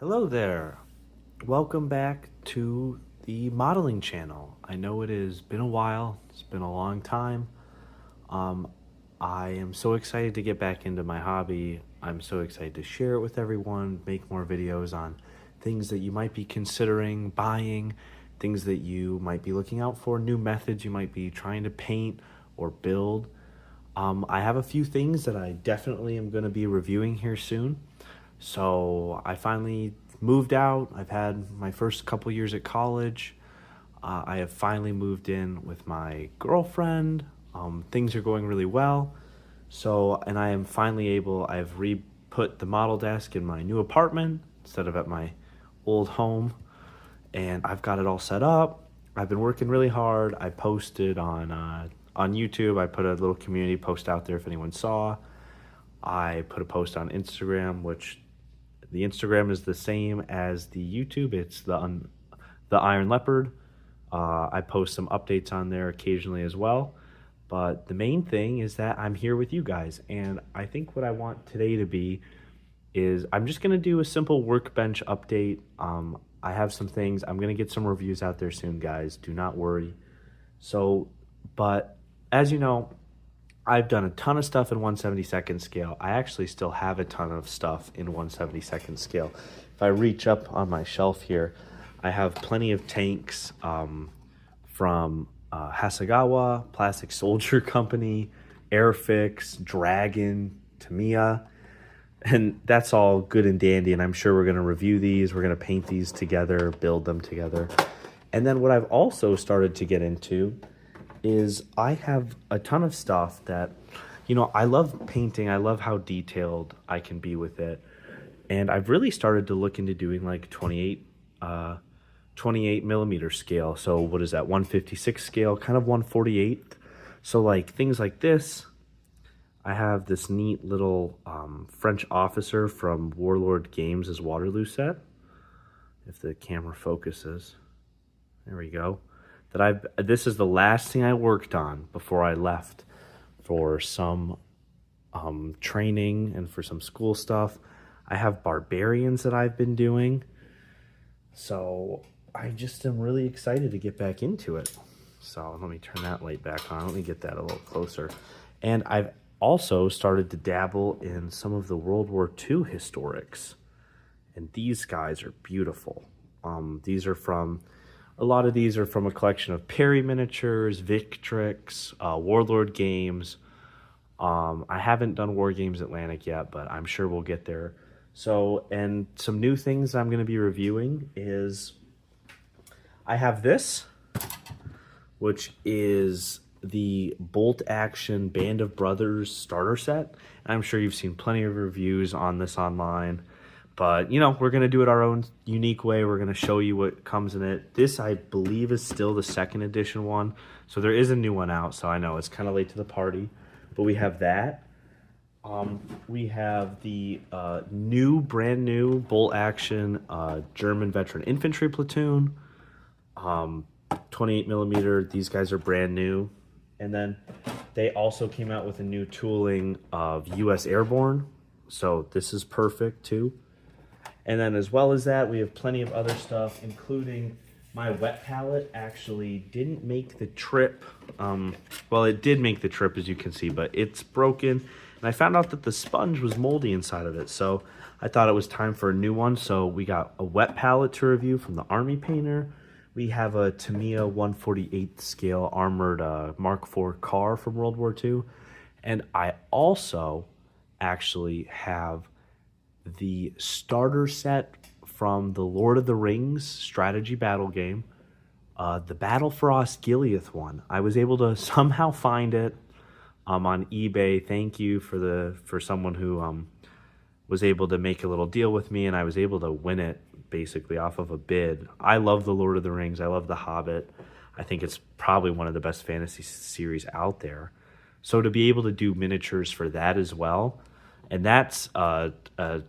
Hello there. Welcome back to the modeling channel. I know it has been a while. It's been a long time. Um, I am so excited to get back into my hobby. I'm so excited to share it with everyone, make more videos on things that you might be considering buying, things that you might be looking out for, new methods you might be trying to paint or build. I have a few things that I definitely am going to be reviewing here soon. So I finally moved out. I've had my first couple years at college. I have finally moved in with my girlfriend. Things are going really well. So, and I am finally able, I've re-put the model desk in my new apartment instead of at my old home. And I've got it all set up. I've been working really hard. I posted on YouTube. I put a little community post out there if anyone saw. I put a post on Instagram, which the Instagram is the same as the YouTube. It's the Iron Leopard. I post some updates on there occasionally as well. But the main thing is that I'm here with you guys. And I think what I want today to be is I'm just going to do a simple Workbench update. I have some things. I'm going to get some reviews out there soon, guys. Do not worry. So, but as you know, I've done a ton of stuff in 1/72nd scale. I actually still have a ton of stuff in 1/72nd scale. If I reach up on my shelf here, I have plenty of tanks from Hasegawa, Plastic Soldier Company, Airfix, Dragon, Tamiya, and that's all good and dandy, and I'm sure we're going to review these. We're going to paint these together, build them together. And then what I've also started to get into is I have a ton of stuff that, I love painting. I love how detailed I can be with it. And I've really started to look into doing like 28 millimeter scale. So what is that? 156 scale, kind of 1/48. So like things like this. I have this neat little French officer from Warlord Games' Waterloo set. If the camera focuses. There we go. This is the last thing I worked on before I left for some training and for some school stuff. I have barbarians that I've been doing. So I just am really excited to get back into it. So let me turn that light back on. Let me get that a little closer. And I've also started to dabble in some of the World War II historics. And these guys are beautiful. A lot of these are from a collection of Perry miniatures, Victrix, Warlord Games. I haven't done War Games Atlantic yet, but I'm sure we'll get there. So, and some new things I'm going to be reviewing is I have this, which is the Bolt Action Band of Brothers starter set. I'm sure you've seen plenty of reviews on this online. But, we're going to do it our own unique way. We're going to show you what comes in it. This, I believe, is still the second edition one. So there is a new one out. So I know it's kind of late to the party. But we have that. We have the brand new Bolt Action German Veteran Infantry Platoon. 28 millimeter. These guys are brand new. And then they also came out with a new tooling of U.S. Airborne. So this is perfect, too. And then as well as that, we have plenty of other stuff, including my wet palette actually didn't make the trip. Well, it did make the trip, as you can see, but it's broken. And I found out that the sponge was moldy inside of it. So I thought it was time for a new one. So we got a wet palette to review from the Army Painter. We have a Tamiya 1/48 scale armored Mark IV car from World War II. And I also actually have the starter set from the Lord of the Rings strategy battle game, the Battle for Osgiliath one. I was able to somehow find it on eBay. Thank you for someone who was able to make a little deal with me, and I was able to win it basically off of a bid. I love the Lord of the Rings. I love the Hobbit. I think it's probably one of the best fantasy series out there. So to be able to do miniatures for that as well. And that's a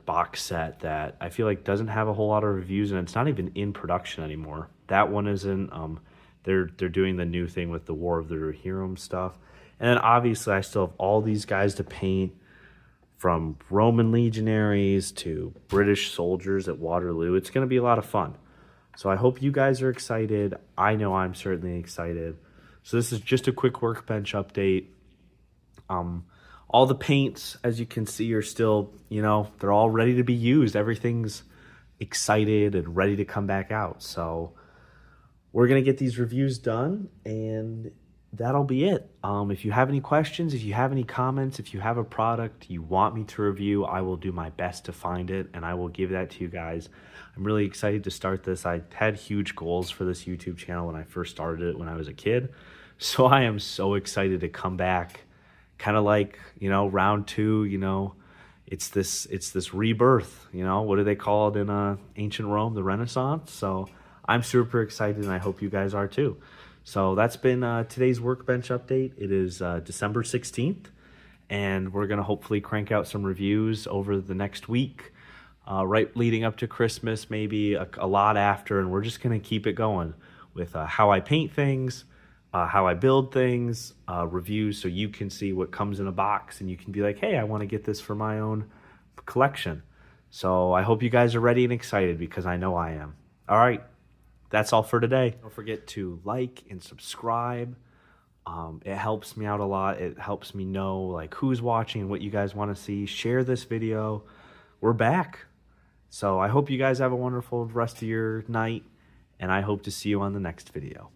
box set that I feel like doesn't have a whole lot of reviews, and it's not even in production anymore. That one isn't. They're doing the new thing with the War of the Rohirrim stuff. And then obviously I still have all these guys to paint. from Roman legionaries to British soldiers at Waterloo. It's going to be a lot of fun. So I hope you guys are excited. I know I'm certainly excited. So this is just a quick Workbench update. All the paints, as you can see, are still, they're all ready to be used. Everything's excited and ready to come back out. So we're going to get these reviews done, and that'll be it. If you have any questions, if you have any comments, if you have a product you want me to review, I will do my best to find it, and I will give that to you guys. I'm really excited to start this. I had huge goals for this YouTube channel when I first started it when I was a kid. So I am so excited to come back, kind of like, round two, it's this rebirth, what do they call it in ancient Rome, the Renaissance? So I'm super excited, and I hope you guys are too. So that's been today's Workbench update. It is December 16th, and we're going to hopefully crank out some reviews over the next week, right leading up to Christmas, maybe a lot after, and we're just going to keep it going with how I paint things, how I build things, reviews, so you can see what comes in a box, and you can be like, hey, I want to get this for my own collection. So I hope you guys are ready and excited, because I know I am. All right. That's all for today. Don't forget to like and subscribe. It helps me out a lot. It helps me know like who's watching and what you guys want to see. Share this video. We're back. So I hope you guys have a wonderful rest of your night, and I hope to see you on the next video.